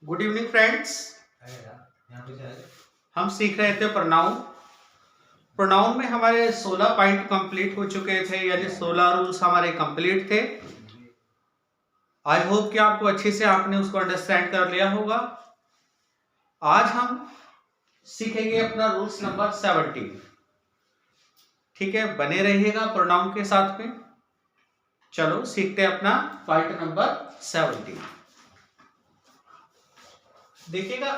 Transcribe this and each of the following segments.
Good evening friends. हम सीख रहे थे प्रोनाउन। प्रोनाउन में हमारे 16 पॉइंट कंप्लीट हो चुके थे, यानी 16 रूल्स हमारे कंप्लीट थे। आई होप कि आपको अच्छे से आपने उसको अंडरस्टैंड कर लिया होगा। आज हम सीखेंगे अपना रूल्स नंबर 17। ठीक है, बने रहिएगा प्रोनाउन के साथ में। चलो सीखते हैं अपना पॉइंट नंबर 17। देखिएगा,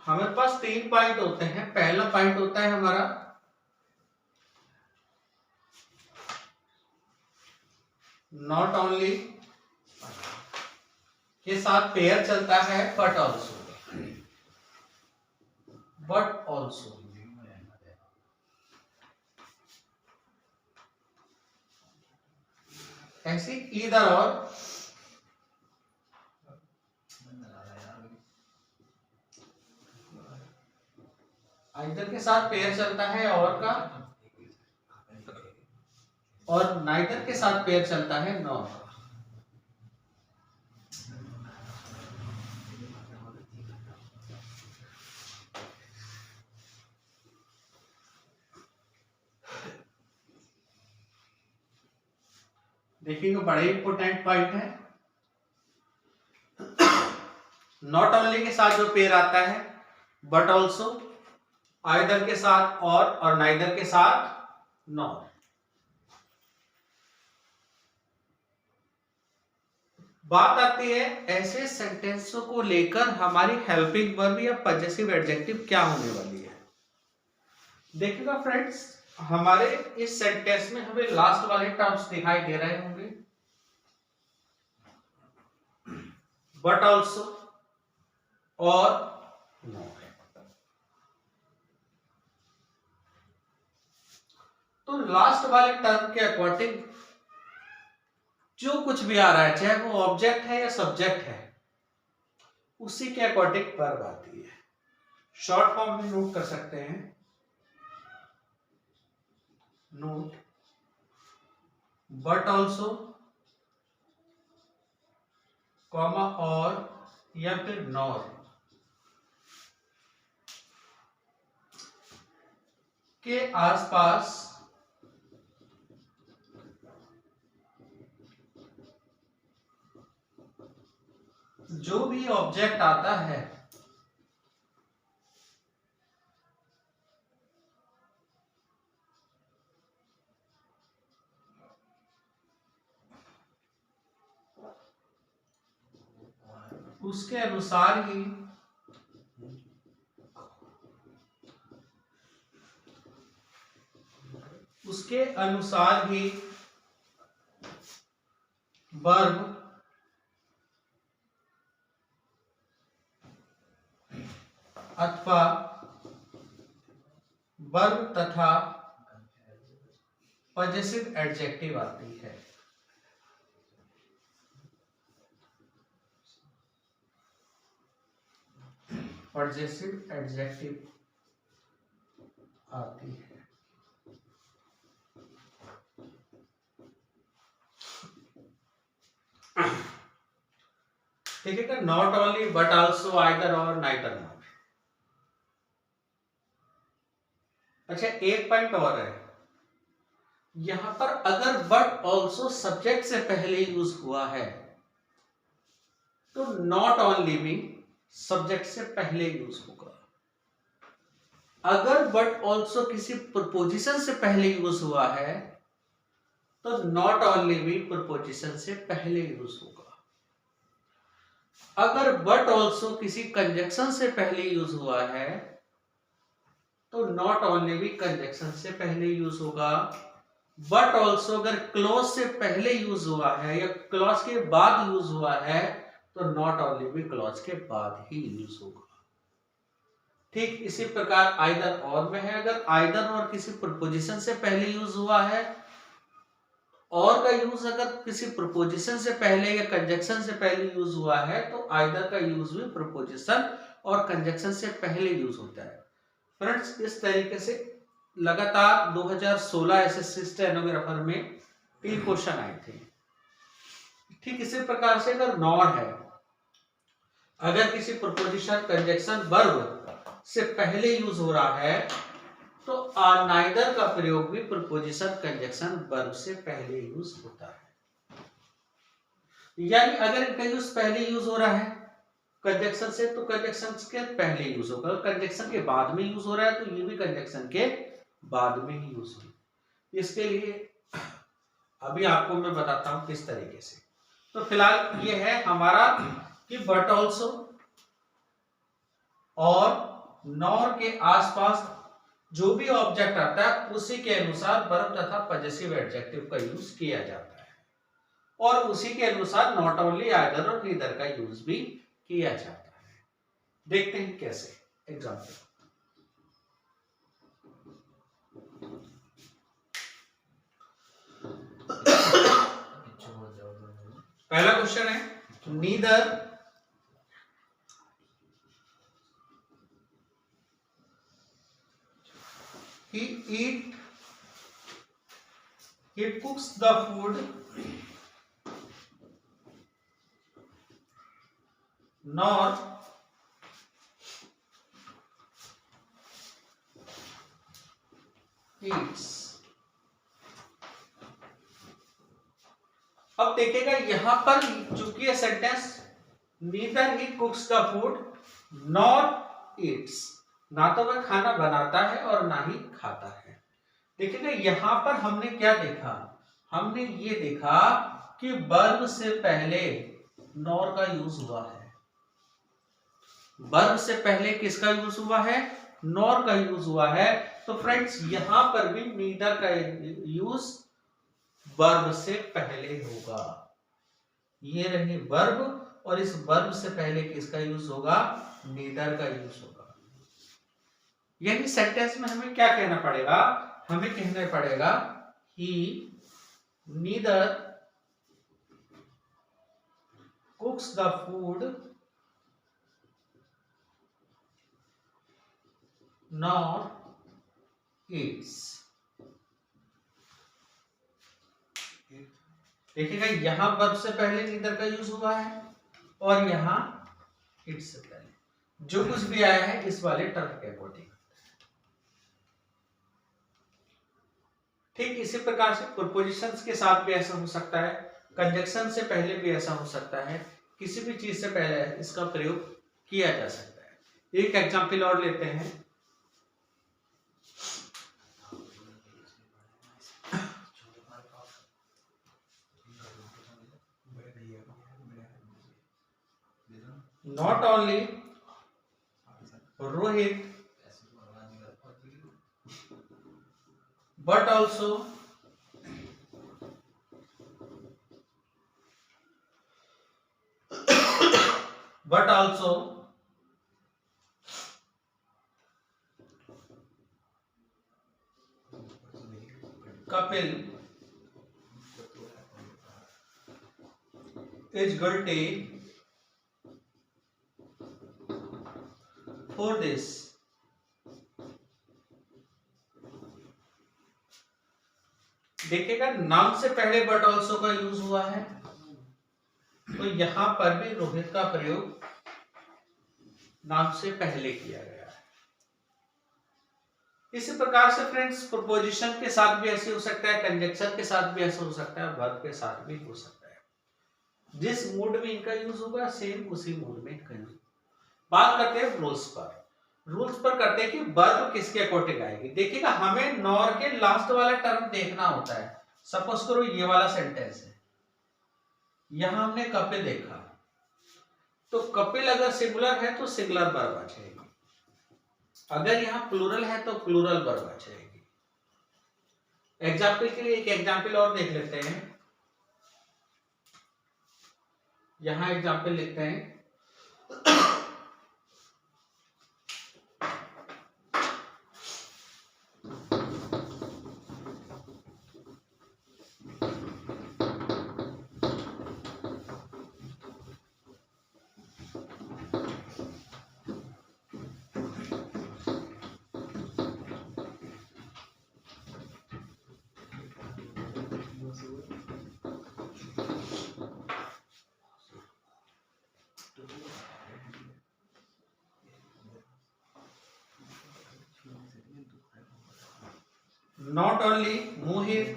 हमारे पास 3 पॉइंट होते हैं। पहला पॉइंट होता है हमारा नॉट ओनली के साथ पेयर चलता है बट ऑल्सो ऐसी ईदर और आइदर के साथ पेयर चलता है और का, और नाइदर के साथ पेयर चलता है नॉर का। देखिएगा, बड़े इंपोर्टेंट पॉइंट है। नॉट ओनली के साथ जो पेयर आता है बट ऑल्सो, आइदर के साथ और नाइदर के साथ नॉर। बात आती है ऐसे सेंटेंसों को लेकर हमारी हेल्पिंग वर्ब या पजेसिव एडजेक्टिव क्या होने वाली है। देखिएगा फ्रेंड्स, हमारे इस सेंटेंस में हमें लास्ट वाले टर्म्स दिखाई दे रहे होंगे, बट ऑल्सो और नॉर। तो लास्ट वाले टर्म के अकॉर्डिंग जो कुछ भी आ रहा है, चाहे वो ऑब्जेक्ट है या सब्जेक्ट है, उसी के अकॉर्डिंग वर्ब आती है। शॉर्ट फॉर्म में नोट कर सकते हैं, नोट बट ऑल्सो कॉमा और या फिर नॉर के आसपास जो भी ऑब्जेक्ट आता है उसके अनुसार ही वर्ब अथवा वर्ब तथा पजेसिव एडजेक्टिव आती है। पजेसिव एडजेक्टिव आती है। देखिएगा, not only but also either और नाइदर नॉट। अच्छा, एक पॉइंट और है यहां पर, अगर बट ऑल्सो सब्जेक्ट से पहले यूज हुआ है तो नॉट ओनली भी सब्जेक्ट से पहले यूज होगा। अगर बट ऑल्सो किसी प्रपोजिशन से पहले यूज हुआ है तो नॉट ओनली भी प्रपोजिशन से पहले यूज होगा। अगर बट ऑल्सो किसी कंजक्शन से पहले यूज हुआ है तो नॉट ओनली भी कंजक्शन से पहले यूज होगा। बट ऑल्सो अगर क्लॉज से पहले यूज हुआ है या क्लॉज के बाद यूज हुआ है तो नॉट ओनली भी क्लॉज के बाद ही यूज होगा। ठीक इसी प्रकार आइदर और में है, अगर आइदर और किसी प्रपोजिशन से पहले यूज हुआ है, और का यूज अगर किसी प्रपोजिशन से पहले या कंजक्शन से पहले यूज हुआ है तो आइदर का यूज भी प्रपोजिशन और कंजक्शन से पहले यूज होता है। फ्रेंड्स, इस तरीके से लगातार 2016 एसएससी स्टेनोग्राफर में 3 क्वेश्चन आए थे। ठीक इसी प्रकार से अगर नॉर है, अगर किसी प्रपोजिशन कंजक्शन वर्ब से पहले यूज हो रहा है तो नाइदर का प्रयोग भी प्रपोजिशन कंजक्शन वर्ब से पहले यूज होता है। यानी अगर इनका यूज पहले यूज हो रहा है कंजक्शन से तो कंजक्शन के पहले यूज होगा, अगर कंजक्शन के बाद में यूज हो रहा है तो ये भी कंजक्शन के बाद में ही यूज होगा। इसके लिए अभी आपको मैं बताता हूं किस तरीके से। तो फिलहाल ये है हमारा कि बट ऑल्सो और नॉर के आसपास जो भी ऑब्जेक्ट आता है उसी के अनुसार वर्ब तथा पजेसिव एडजेक्टिव का यूज किया जाता है और उसी के अनुसार नॉट ओनली आइदर और नीदर का यूज भी किया जाता है। देखते हैं कैसे। एग्जाम्पल, पहला क्वेश्चन है neither he cooks the food nor eats। अब देखिएगा यहां पर चूंकि ये sentence neither he कुक्स the food nor Yeats, ना तो वह खाना बनाता है और ना ही खाता है। देखिएगा यहां पर हमने क्या देखा, हमने ये देखा कि वर्ब से पहले नॉर का यूज हुआ है। वर्ब से पहले किसका यूज हुआ है, नॉर का यूज हुआ है। तो फ्रेंड्स यहां पर भी नीदर का यूज वर्ब से पहले होगा। ये रही वर्ब और इस वर्ब से पहले किसका यूज होगा, नीदर का यूज होगा। यानी सेंटेंस में हमें क्या कहना पड़ेगा, हमें कहना पड़ेगा he neither cooks the food nor eats. देखिएगा यहां वर्ब से पहले नीदर का यूज हुआ है और यहां इट्स से पहले जो कुछ भी आया है इस वाले टर्म के अकॉर्डिंग। ठीक इसी प्रकार से प्रीपोजिशंस के साथ भी ऐसा हो सकता है, कंजक्शन से पहले भी ऐसा हो सकता है, किसी भी चीज से पहले इसका प्रयोग किया जा सकता है। एक एग्जांपल और लेते हैं। Not only Rohit but also Kapil is guilty for this। देखिएगा नाउन से पहले बट ऑल्सो का यूज हुआ है तो यहां पर भी रोहित का प्रयोग नाउन से पहले किया गया है। इसी प्रकार से फ्रेंड्स प्रीपोजिशन के साथ भी ऐसे हो सकता है, कंजक्शन के साथ भी ऐसा हो सकता है, वर्ब के साथ भी हो सकता है। जिस मूड में इनका यूज होगा सेम उसी मूड में इनका यूज। बात करते हैं रूल्स पर। रूल्स पर करते हैं कि वर्ब किसके अकॉर्डिंग आएगी। देखिएगा हमें नॉर के लास्ट वाला टर्म देखना होता है। सपोज करो ये वाला सेंटेंस है, यहां हमने कपिल देखा तो कपिल अगर सिंगुलर है तो सिंगुलर वर्ब आ जाएगी, अगर यहां प्लूरल है तो प्लूरल वर्ब आ जाएगी। एग्जाम्पल के लिए एक एग्जाम्पल और देख लेते हैं। यहां एग्जाम्पल लिखते हैं not only Mohit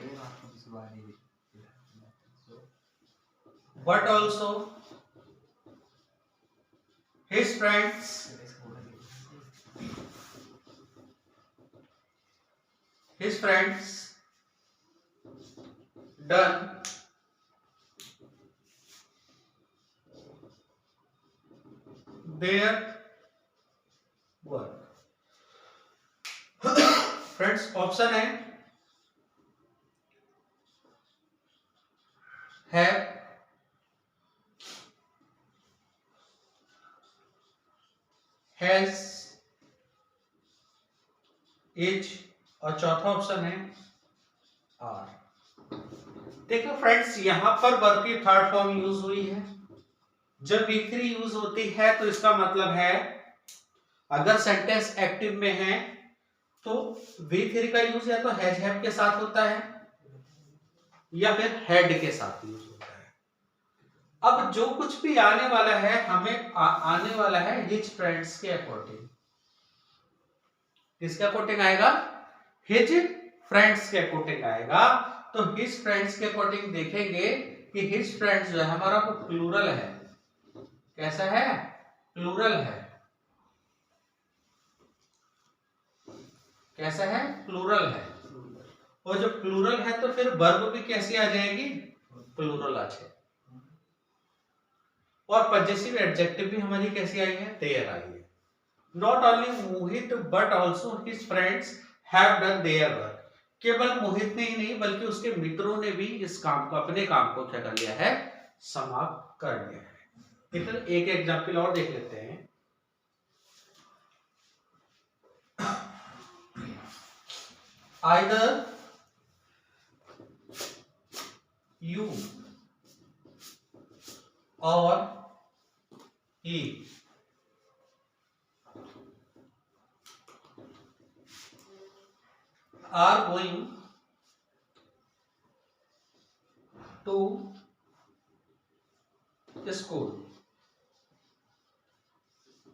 but also his friends done their work. Friends option है have, has, is और चौथा ऑप्शन है आर। देखो फ्रेंड्स यहां पर वर्ब की थर्ड फॉर्म यूज हुई है। जब V3 यूज होती है तो इसका मतलब है अगर सेंटेंस एक्टिव में है तो V3 का यूज या तो हैज हैव के साथ होता है या फिर हैड के साथ यूज होता है। अब जो कुछ भी आने वाला है हमें आने वाला है हिज फ्रेंड्स के अकॉर्डिंग। किसके अकॉर्डिंग आएगा? हिज फ्रेंड्स के अकॉर्डिंग आएगा। तो हिज फ्रेंड्स के अकॉर्डिंग देखेंगे कि हिज फ्रेंड्स जो है हमारा वो प्लूरल है। कैसा है? प्लूरल है। कैसा है? प्लूरल है। और जब प्लूरल है तो फिर वर्ब भी कैसी आ जाएगी? प्लूरल आ जाएगी। और पजेसिव एडजेक्टिव भी हमारी कैसी आई है? देयर आई है। Not only Mohit but also his friends have done their work. केवल मोहित ने ही नहीं बल्कि उसके मित्रों ने भी इस काम को, अपने काम को क्या कर लिया है? समाप्त कर लिया है। इधर एक एग्जाम्पल और देख लेते हैं। Either you or he are going to school।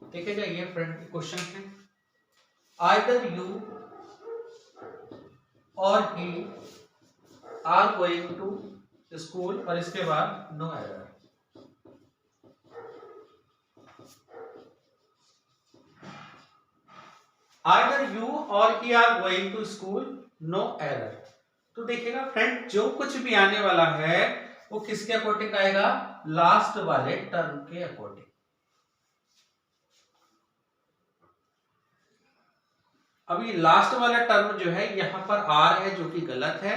देखिएगा ये फ्रेंड क्वेश्चन है। Either you और he are going to school और इसके बाद no error। Either you or he are going to school no error। तो देखिएगा फ्रेंड जो कुछ भी आने वाला है वो किसके अकॉर्डिंग आएगा? लास्ट वाले टर्म के अकॉर्डिंग। अभी लास्ट वाला टर्म जो है यहाँ पर आर है जो कि गलत है।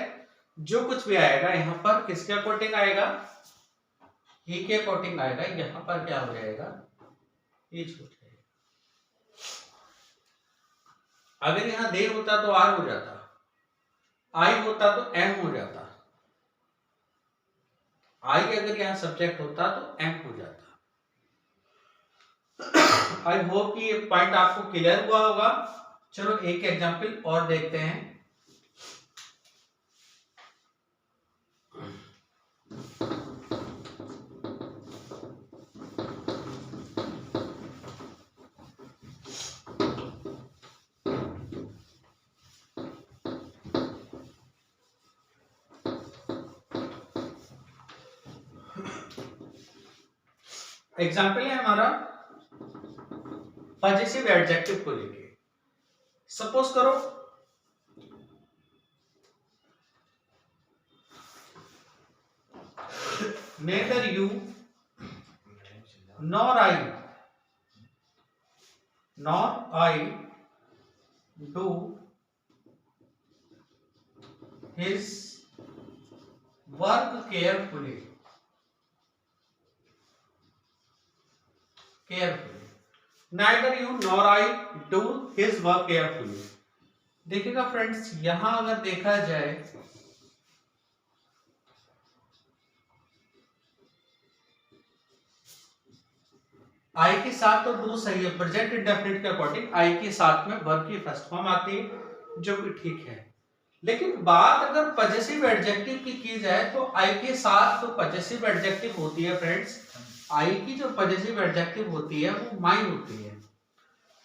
जो कुछ भी आएगा यहाँ पर किसके अकॉर्डिंग आएगा? ही के अकॉर्डिंग आएगा। यहाँ पर क्या हो जाएगा? ये छूट जाएगा। अगर यहाँ दे होता तो आर हो जाता, आई होता तो एम हो जाता, आई अगर यहाँ सब्जेक्ट होता तो एम हो जाता। आई होप कि ये पॉइंट आपको क्लियर हुआ होगा। चलो एक एग्जांपल और देखते हैं। एग्जाम्पल है हमारा पजेसिव एडजेक्टिव को लेके। सपोज करो neither you nor I do his work carefully. Neither you nor I do his work carefully। देखिएगा फ्रेंड्स यहां अगर देखा जाए आई के साथ तो डू सही है। प्रेजेंट इंडेफिनिट के अकॉर्डिंग आई के साथ में वर्ब की फर्स्ट फॉर्म आती है जो कि ठीक है। लेकिन बात अगर पजेसिव एडजेक्टिव की जाए तो आई के साथ तो पजेसिव एडजेक्टिव होती है फ्रेंड्स। आई की जो पजेसिव एडजेक्टिव होती है वो माइन होती है,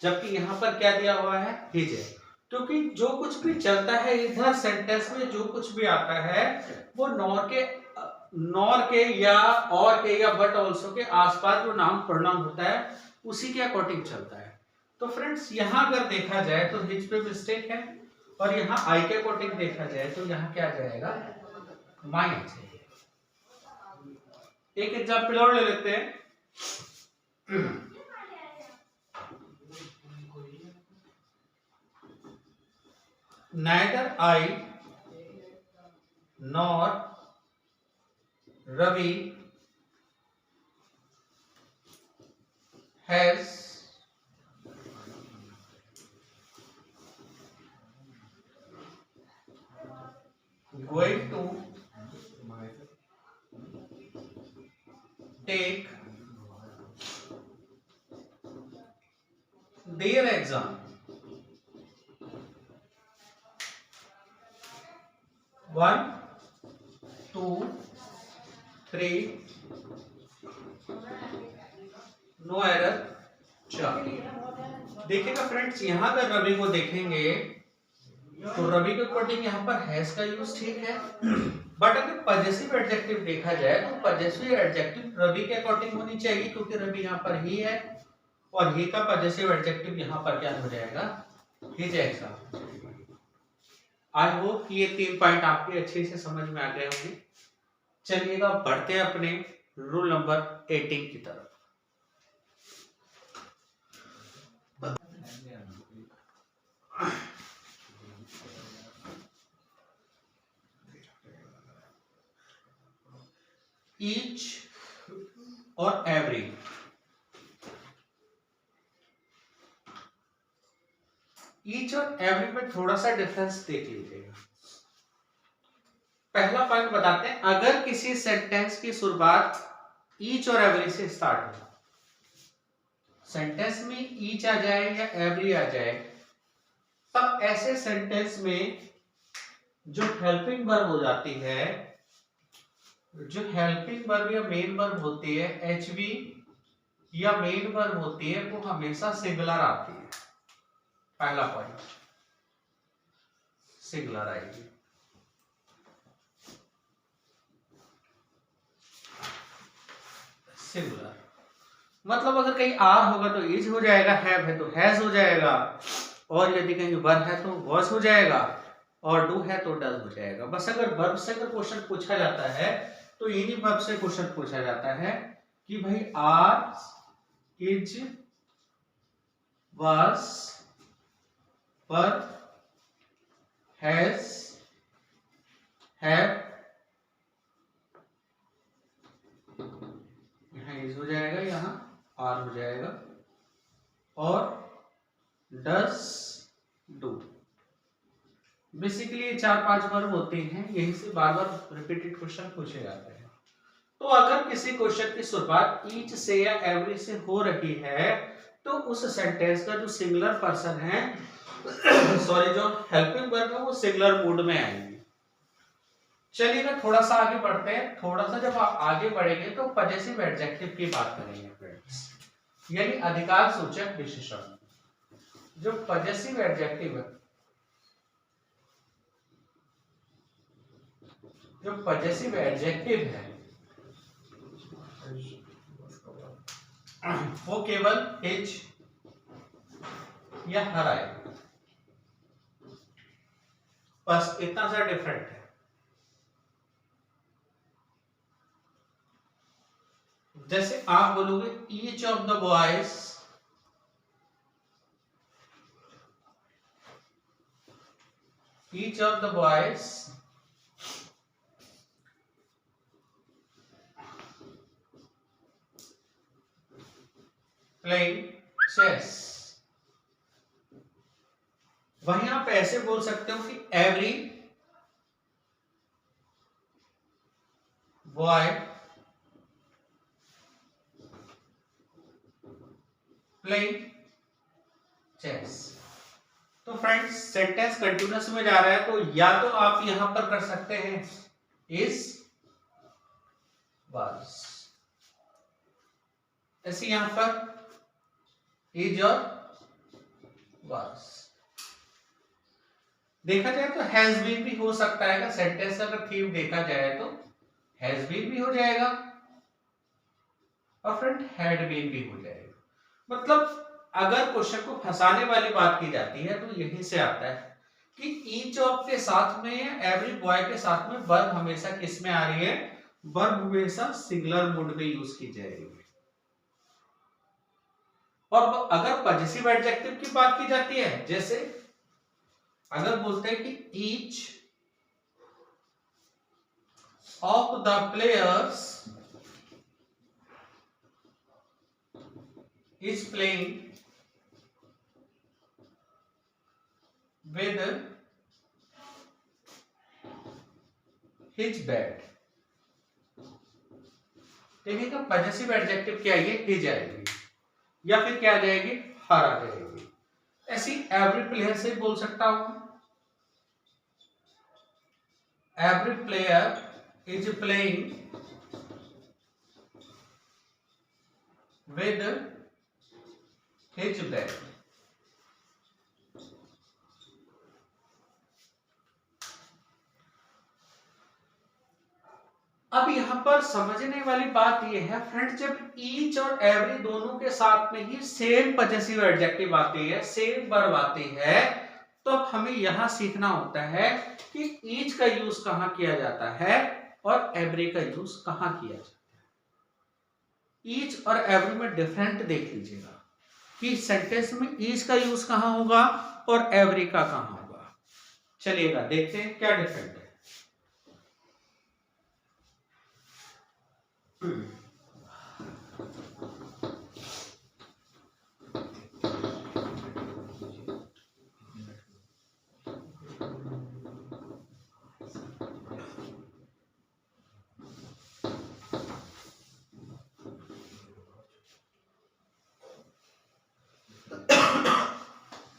जबकि यहां पर क्या दिया हुआ है? हिज है। क्योंकि जो कुछ भी चलता है इधर सेंटेंस में, जो कुछ भी आता है वो नॉर के या और के या बट ऑल्सो के आसपास जो नाउन प्रोनाउन होता है उसी के अकॉर्डिंग चलता है। तो फ्रेंड्स यहाँ अगर देखा जाए तो हिज पे मिस्टेक है, और यहाँ आई के अकॉर्डिंग देखा जाए तो यहाँ क्या आ जाएगा, माई आ जाएगा। एक एग्जाम्पल और ले लेते हैं। Neither I nor Ravi has going to take their exam. 1 2 3 no error 4। देखिएगा फ्रेंड्स, यहाँ अगर रवि को देखेंगे तो रवि के अकॉर्डिंग यहाँ पर हैज का यूज ठीक है, बट अगर पजेसिव एडजेक्टिव देखा जाए तो पजेसिव एडजेक्टिव रवि के अकॉर्डिंग होनी चाहिए, क्योंकि रवि यहाँ पर ही है और ही का पजेसिव एडजेक्टिव यहाँ पर क्या हो जाएगा, हिज एग्जाम। आई होप कि ये 3 पॉइंट आपके अच्छे से समझ में आ गए होंगे। चलिएगा बढ़ते हैं अपने रूल नंबर 18 की तरफ। ईच और एवरी, ईच और एवरी में थोड़ा सा डिफरेंस देख लीजिएगा। पहला पॉइंट बताते हैं, अगर किसी सेंटेंस की शुरुआत ईच और एवरी से स्टार्ट हो, सेंटेंस में ईच आ जाए या एवरी आ जाए, तब ऐसे सेंटेंस में जो हेल्पिंग वर्ब हो जाती है, जो हेल्पिंग वर्ब या मेन वर्ब होती है, एचवी या मेन वर्ब होती है, वो हमेशा सिंगुलर आती है। पहला पॉइंट, सिंगुलर आएगी। सिंगुलर मतलब अगर कहीं आर होगा तो इज हो जाएगा, हैव है तो हैज हो जाएगा, और यदि कहीं वर है तो वॉज हो जाएगा, और डू है तो डज हो जाएगा। बस अगर वर्ब से अगर क्वेश्चन पूछा जाता है तो इन्हीं वर्ब से क्वेश्चन पूछा जाता है कि भाई are, is, was, were, has, have, यहाँ इज हो जाएगा, यहाँ आर हो जाएगा, और डस, डू। बेसिकली ये 4-5 वर्ब होते हैं, यही से बार बार रिपीटेड क्वेश्चन पूछे जाते हैं। तो अगर किसी क्वेश्चन की शुरुआत ईच से या एवरी से हो रही है तो उस सेंटेंस का जो सिंगुलर पर्सन है सॉरी जो हेल्पिंग वर्ब है वो सिंगुलर मूड में आएंगे। चलिए ना थोड़ा सा आगे बढ़ते हैं। थोड़ा सा जब आप आगे बढ़ेंगे तो पजेसिव एडजेक्टिव की बात करेंगे फ्रेंड्स, यानी अधिकार सूचक विशेषण। जो पजेसिव एडजेक्टिव है, जो पजेसिव एडजेक्टिव है वो केवल हिज या हर आएगा, बस इतना सा डिफरेंट है। जैसे आप बोलोगे each of the boys, each of the boys playing chess. वहीं आप ऐसे बोल सकते हो कि एवरी बॉय प्लेइंग चेस। तो फ्रेंड्स सेंटेंस कंटिन्यूअस में जा रहा है तो या तो आप यहां पर कर सकते हैं इज, वाज, ऐसे यहां पर इज और वाज, देखा जाए तो हैज बीन भी हो सकता है, अगर सेंटेंस अगर थीम देखा जाए तो हैज बीन भी हो जाएगा और फ्रेंड हैड बीन भी हो जाएगा। मतलब अगर क्वेश्चन को फंसाने वाली बात की जाती है तो यहीं से आता है कि ईच ऑफ के साथ में या एवरी बॉय के साथ में वर्ब हमेशा किस में आ रही है, वर्ब हमेशा सिंगुलर मोड में यूज की जाएगी। और अगर पॉजिटिव एडजेक्टिव की बात की जाती है, जैसे अगर बोलते हैं कि each of the players is playing with his bat, देखिएगा पॉजिटिव एडजेक्टिव क्या आएगी, हिज आएगी या फिर क्या आ जाएगी, हर आ जाएगी। ऐसी एवरी प्लेयर से बोल सकता हूं, every player is playing with his bat. अब यहां पर समझने वाली बात यह है फ्रेंड, जब ईच और एवरी दोनों के साथ में ही सेम पॉजिटिव एडजेक्टिव आती है, सेम वर्ब आती है, तो अब हमें यहां सीखना होता है कि ईच का यूज कहां किया जाता है और एवरी का यूज कहां किया जाता है। ईच और एवरी में डिफरेंट देख लीजिएगा कि सेंटेंस में ईच का यूज कहां होगा और एवरी का कहां होगा। चलिएगा देखते हैं क्या डिफरेंट है।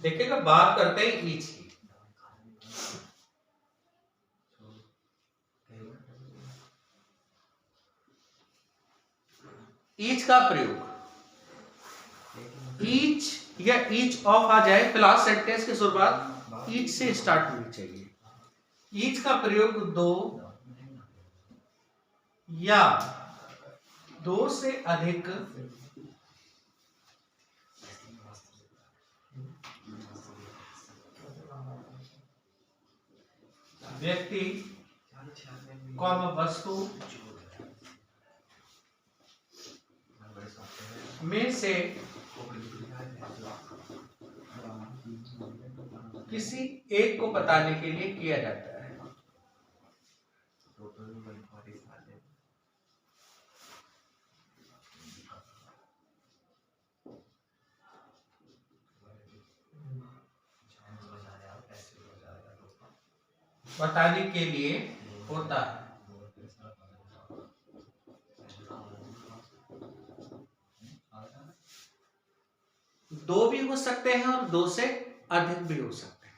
देखिएगा बात करते हैं ईच की। ईच का प्रयोग, ईच या ईच ऑफ आ जाए, क्लास सेंटेंस की शुरुआत ईच से स्टार्ट होनी चाहिए। ईच का प्रयोग दो या दो से अधिक व्यक्ति कौन वस्तु में से किसी एक को बताने के लिए किया जाता है। बताने के लिए होता है। दो भी हो सकते हैं और दो से अधिक भी हो सकते हैं।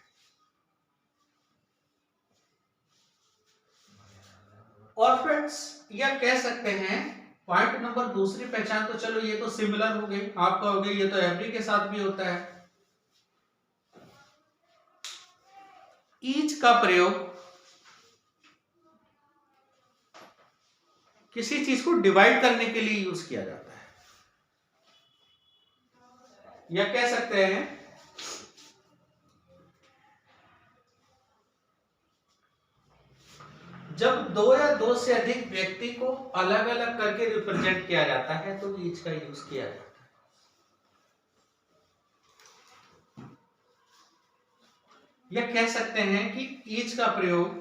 और फ्रेंड्स यह कह सकते हैं, पॉइंट नंबर दूसरी पहचान तो चलो ये तो सिमिलर हो गई, आप कहोगे ये तो एवरी के साथ भी होता है। ईच का प्रयोग किसी चीज को डिवाइड करने के लिए यूज किया जाता है, या कह सकते हैं जब दो या दो से अधिक व्यक्ति को अलग अलग करके रिप्रेजेंट किया जाता है तो ईच का यूज किया जाता है। या कह सकते हैं कि ईच का प्रयोग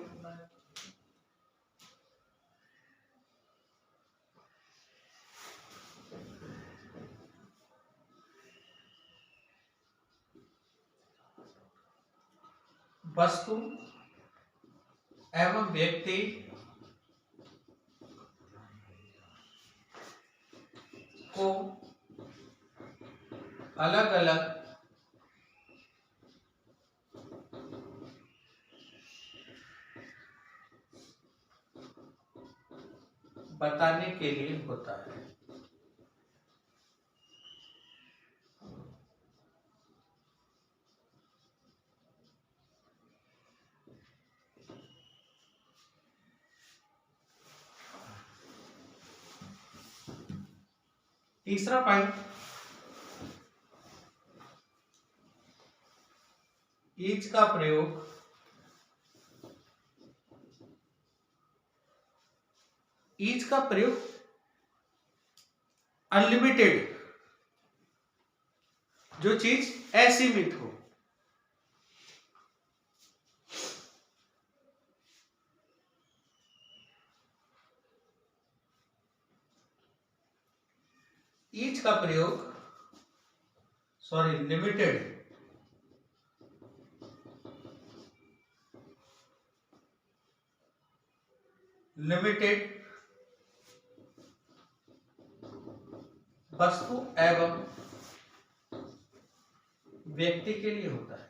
वस्तु एवं व्यक्ति को अलग अलग बताने के लिए होता है। तीसरा पॉइंट, ईच का प्रयोग अनलिमिटेड, जो चीज असीमित हो। ईच का प्रयोग लिमिटेड वस्तु एवं व्यक्ति के लिए होता है।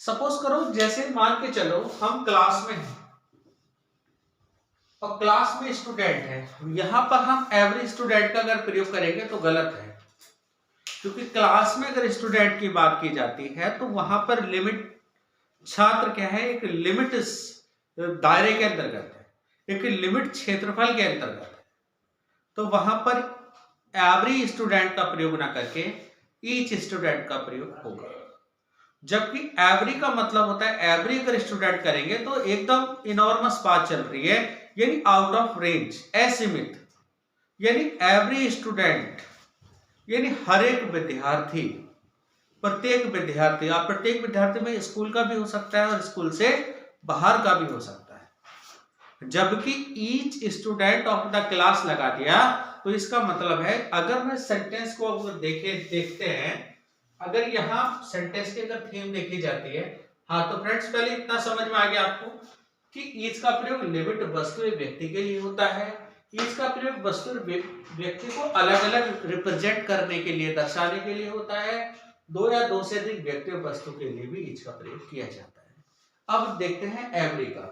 सपोज करो, जैसे मान के चलो हम क्लास में हैं और क्लास में स्टूडेंट है, यहां पर हम एवरी स्टूडेंट का अगर प्रयोग करेंगे तो गलत है, क्योंकि क्लास में अगर स्टूडेंट की बात की जाती है तो वहां पर लिमिट, छात्र क्या है, एक लिमिट दायरे के अंतर्गत है, एक लिमिट क्षेत्रफल के अंतर्गत है। तो वहां पर एवरी स्टूडेंट का प्रयोग ना करके ईच स्टूडेंट का प्रयोग होगा। जबकि एवरी का मतलब होता है, एवरी अगर स्टूडेंट करेंगे तो एकदम इनॉर्मस बात चल रही है, यानी आउट ऑफ रेंज, असीमित, यानी एवरी स्टूडेंट यानी हर एक विद्यार्थी, प्रत्येक विद्यार्थी। आप प्रत्येक विद्यार्थी में स्कूल का भी हो सकता है और स्कूल से बाहर का भी हो सकता है। जबकि each student of the class लगा दिया तो इसका मतलब है, अगर मैं सेंटेंस को अगर देखते हैं, अगर यहाँ सेंटेंस की अगर थीम देखी जाती है, हाँ तो फ्रेंड्स पहले इतना समझ में आ गया आपको कि ईच का प्रयोग लिमिट वस्तु व्यक्ति के लिए होता है। ईच का प्रयोग वस्तु व्यक्ति को अलग अलग रिप्रेजेंट करने के लिए, दर्शाने के लिए होता है। दो या दो से अधिक व्यक्ति और वस्तु के लिए भी ईच का प्रयोग किया जाता है। अब देखते हैं एवरी का।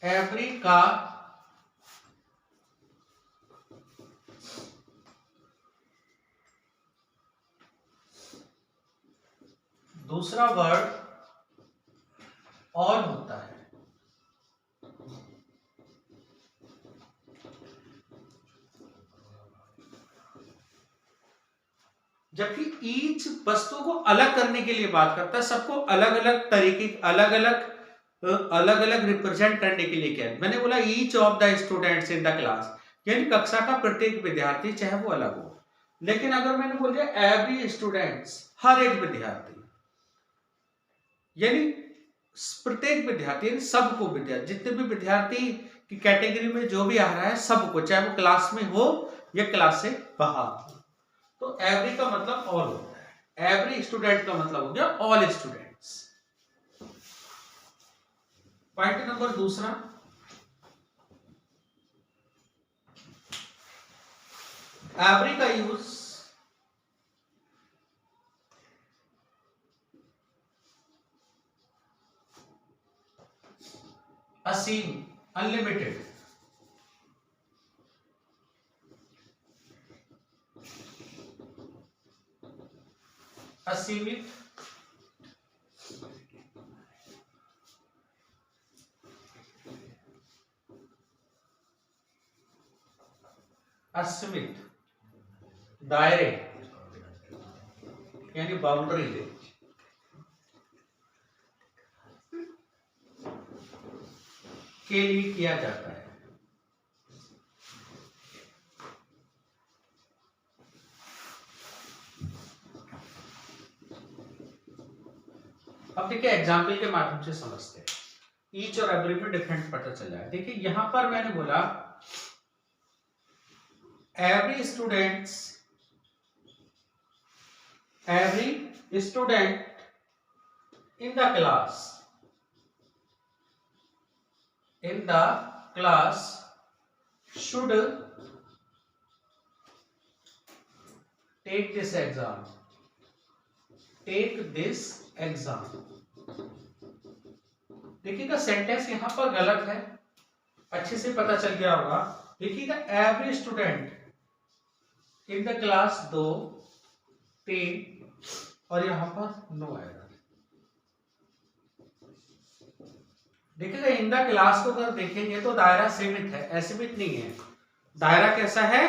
एवरी का दूसरा वर्ड ऑल होता है। जबकि ईच वस्तु को अलग करने के लिए बात करता है, सबको अलग अलग तरीके, अलग अलग रिप्रेजेंट करने के लिए। क्या है, मैंने बोला each of the students in the class, यानी कक्षा का प्रत्येक विद्यार्थी, चाहे वो अलग हो। लेकिन अगर मैंने बोल दिया एवरी स्टूडेंट्स, हर एक विद्यार्थी, यानी प्रत्येक विद्यार्थी, सबको विद्यार्थी, जितने भी विद्यार्थी की कैटेगरी में जो भी आ रहा है सबको, चाहे वो क्लास में हो या क्लास से बाहर हो। तो एवरी का मतलब ऑल होता है। एवरी स्टूडेंट का मतलब हो गया ऑल स्टूडेंट्स। पॉइंट नंबर दूसरा, एवरी का यूज असीम, अनलिमिटेड, असीमित, असीमित दायरे यानी बाउंड्री के लिए किया जाता है। अब देखिए एग्जाम्पल के माध्यम से समझते हैं, ईच और एवरी में डिफरेंट पता चल जाए। देखिए यहां पर मैंने बोला every students every student in the class should take this exam. देखिएगा सेंटेंस यहां पर गलत है, अच्छे से पता चल गया होगा। देखिएगा every student in the class 2 3 और यहां पर नो आएगा। देखिएगा इन द क्लास को अगर देखेंगे तो दायरा सीमित है, असीमित नहीं है। दायरा कैसा है?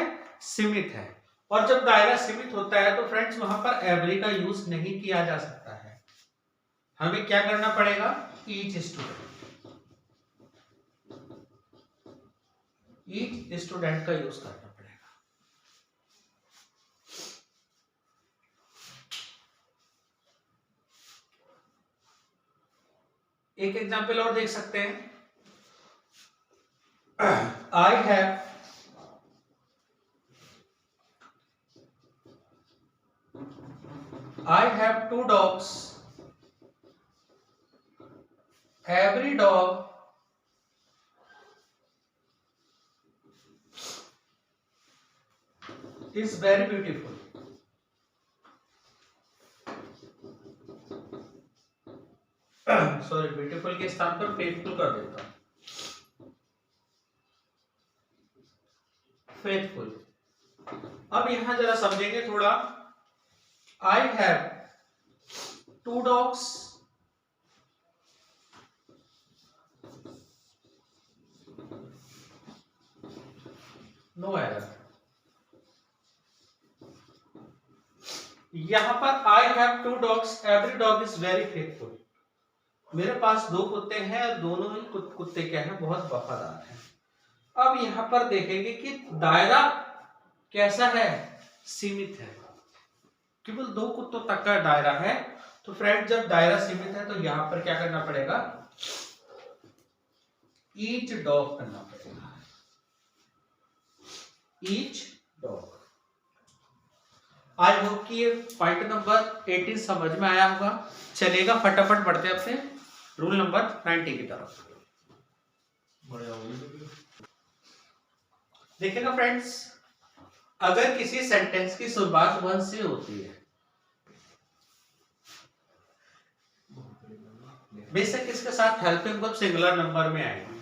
सीमित है। और जब दायरा सीमित होता है तो फ्रेंड्स वहां पर एवरी का यूज नहीं किया जा सकता है। हमें क्या करना पड़ेगा? ईच स्टूडेंट का यूज करना पड़ेगा। एक एग्जाम्पल और देख सकते हैं। I have 2 dogs. Every dog is very beautiful. Sorry, beautiful के स्थान पर फेथफुल कर देता हूं। फेथफुल। अब यहां जरा समझेंगे थोड़ा। I have 2 dogs. No error. यहां पर I have 2 dogs. Every dog is very faithful. मेरे पास 2 कुत्ते हैं और दोनों ही कुत्ते क्या हैं? बहुत वफादार हैं। अब यहां पर देखेंगे कि दायरा कैसा है? सीमित है, केवल 2 कुत्तों तक का दायरा है। तो फ्रेंड जब दायरा सीमित है तो यहां पर क्या करना पड़ेगा? ईच डॉग करना पड़ेगा। Each dog. आई होप कि ये पॉइंट नंबर 18 समझ में आया होगा। चलेगा, फटाफट बढ़ते हैं अपने रूल नंबर 90 की तरफ। देखिएगा फ्रेंड्स, अगर किसी सेंटेंस की शुरुआत 1 से होती है, बेशक इसके साथ हेल्पिंग वर्ब सिंगुलर नंबर में आएगी,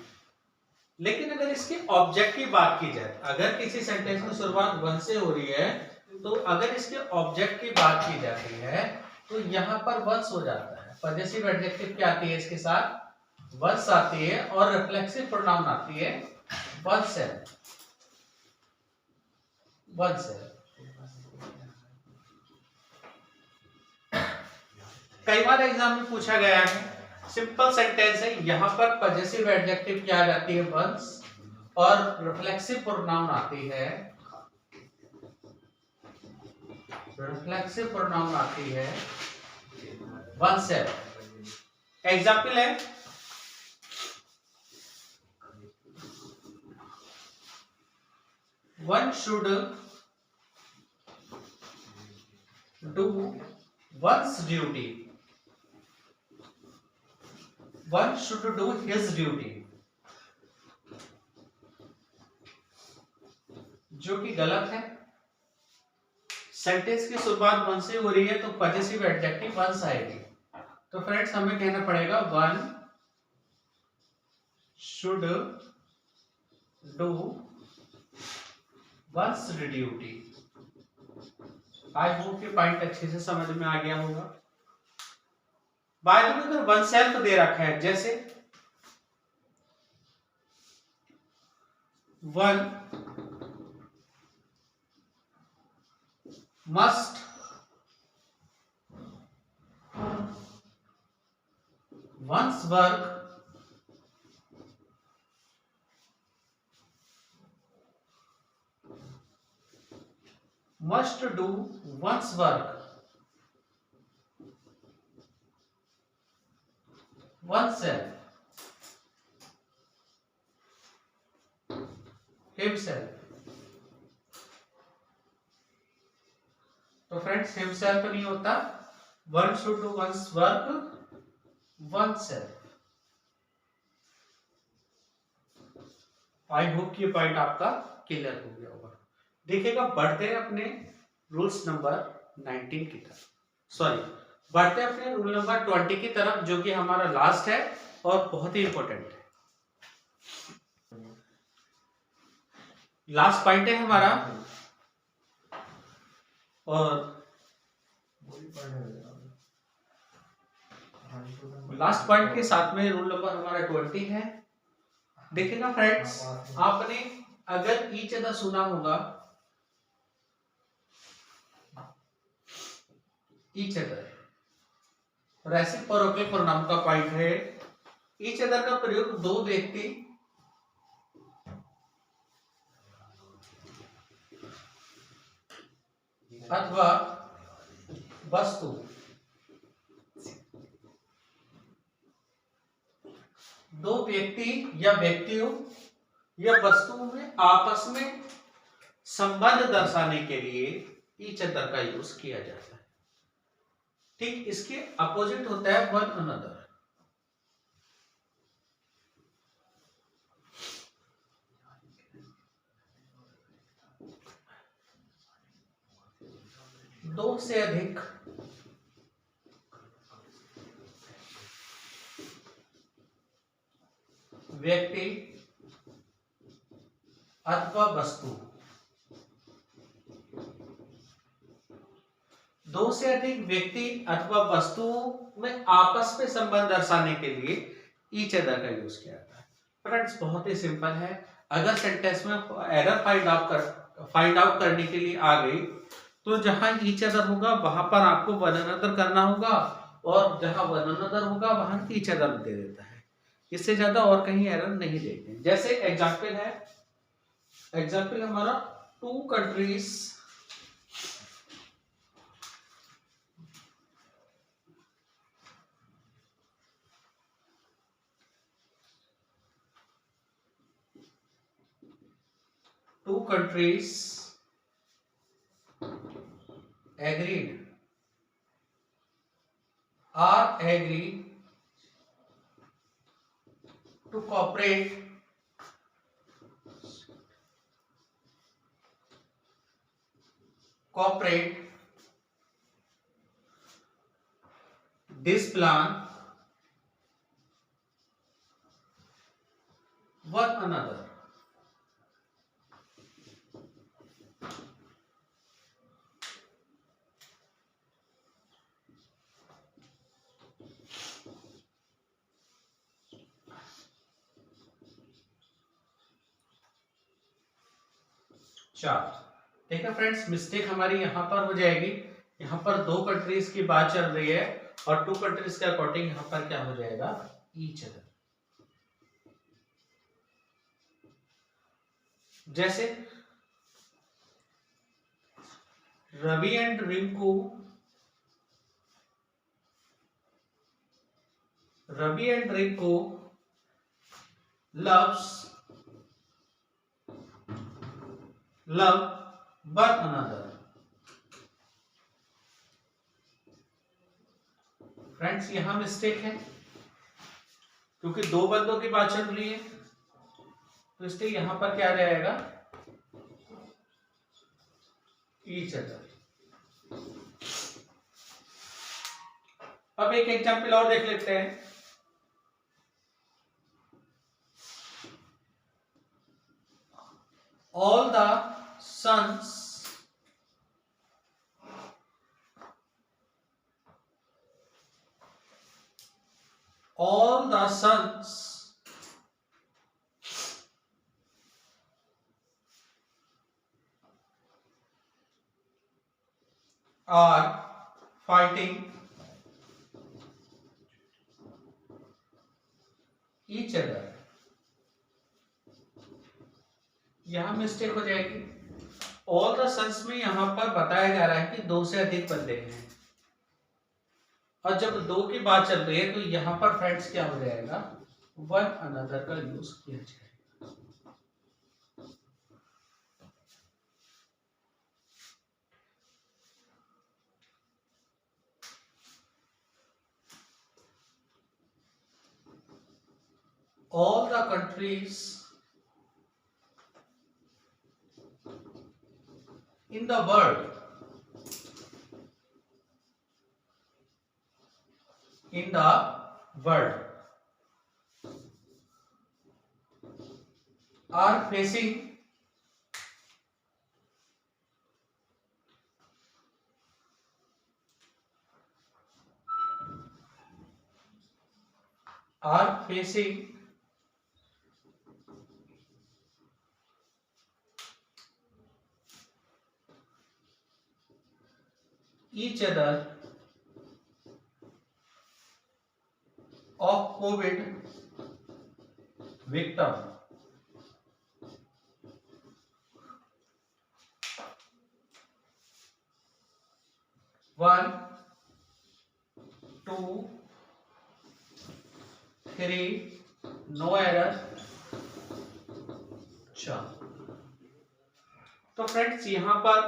लेकिन अगर इसके ऑब्जेक्ट की बात की जाए, अगर किसी सेंटेंस की शुरुआत 1 से हो रही है तो अगर इसके ऑब्जेक्ट की बात की जाती है तो यहां पर वंस हो जाता है। पॉजेसिव एडजेक्टिव क्या आती है इसके साथ? वंस आती है और रिफ्लेक्सिव प्रोनाउन आती है वंसेल्फ। कई बार एग्जाम में पूछा गया है, सिंपल सेंटेंस है, यहां पर पॉजेसिव एडजेक्टिव क्या आ जाती है? वंस, और रिफ्लेक्सिव प्रोनाउन आती है वंसेल्फ। एग्जाम्पल है, one should do one's duty. One should do his duty. जो कि गलत है। सेंटेंस की शुरुआत 1 से हो रही है तो पॉजेसिव एडजेक्टिव वंस आएगी। तो फ्रेंड्स हमें कहना पड़ेगा one should do one's duty. I hope ये पॉइंट अच्छे से समझ में आ गया होगा। बाय द वे अगर वन सेल्फ दे रखा है, जैसे one must one's work must do one's work oneself, himself। तो फ्रेंड्स हिमसेल्फ नहीं होता, one should do one's work oneself. I hope ये पॉइंट आपका क्लियर हो गया होगा। देखिएगा बढ़ते हैं अपने रूल्स नंबर 19 की तरफ, सॉरी बढ़ते हैं अपने रूल नंबर 20 की तरफ, जो कि हमारा लास्ट है और बहुत ही इंपॉर्टेंट है। लास्ट पॉइंट है हमारा, और लास्ट पॉइंट के साथ में रूल नंबर हमारा 20 है। देखिएगा फ्रेंड्स, आपने अगर ईच अदर सुना होगा, ईच अदर रेसिप्रोकल प्रोनाउन का पॉइंट है। ईच अदर का प्रयोग दो व्यक्ति अथवा वस्तु दो व्यक्ति या व्यक्तियों या वस्तुओं में आपस में संबंध दर्शाने के लिए ईच अदर का यूज किया जाता है। ठीक इसके अपोजिट होता है वन अनदर। दो से अधिक व्यक्ति अथवा वस्तु, दो से अधिक व्यक्ति अथवा वस्तुओं में आपस में संबंध दर्शाने के लिए ईच अदर का यूज किया जाता है। फ्रेंड्स बहुत ही सिंपल है। अगर सेंटेंस में एरर फाइंड आउट करने के लिए आ गई, तो जहां ईच अदर होगा वहां पर आपको वन अनदर करना होगा, और जहां वन अनदर होगा वहां ईच अदर दे देता है। इससे ज्यादा और कहीं एरर नहीं देते। जैसे एग्जाम्पल है, एग्जाम्पल हमारा two countries agreed to cooperate this plan one another। चार देखिए फ्रेंड्स, मिस्टेक हमारी यहां पर हो जाएगी। यहां पर दो कंट्रीज की बात चल रही है और टू कंट्रीज के अकॉर्डिंग यहां पर क्या हो जाएगा, ईच अदर। जैसे Ravi and Rinku love one another। Friends यहां मिस्टेक है, क्योंकि दो बंदों की बात चल रही है, तो इसलिए यहां पर क्या रहेगा, ईच अदर। अब एक एग्जाम्पल और देख लेते हैं। All the sons are fighting each other। यहां मिस्टेक हो जाएगी। ऑल द सन्स में यहां पर बताया जा रहा है कि दो से अधिक बंदे हैं, और जब दो की बात चल रही है तो यहां पर फ्रेंड्स क्या हो जाएगा, वन अनदर का यूज किया जाएगा। all the countries in the world are facing each other of COVID victim. 1, 2, 3, no error. अच्छा, तो फ्रेंड्स यहां पर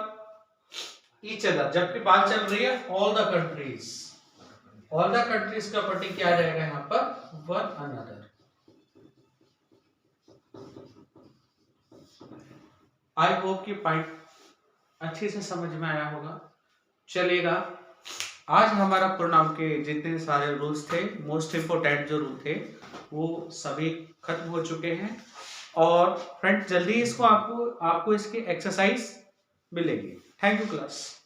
ईच अदर, जबकि बात चल रही है ऑल द कंट्रीज का प्रतीक क्या रहेगा यहां पर? One another. आई होप कि पॉइंट अच्छे से समझ में आया होगा। चलेगा, आज हमारा प्रोनाउन के जितने सारे रूल्स थे, मोस्ट इंपोर्टेंट जो रूल थे, वो सभी खत्म हो चुके हैं। और फ्रेंड्स जल्दी इसको आपको इसकी एक्सरसाइज मिलेगी। Thank you class.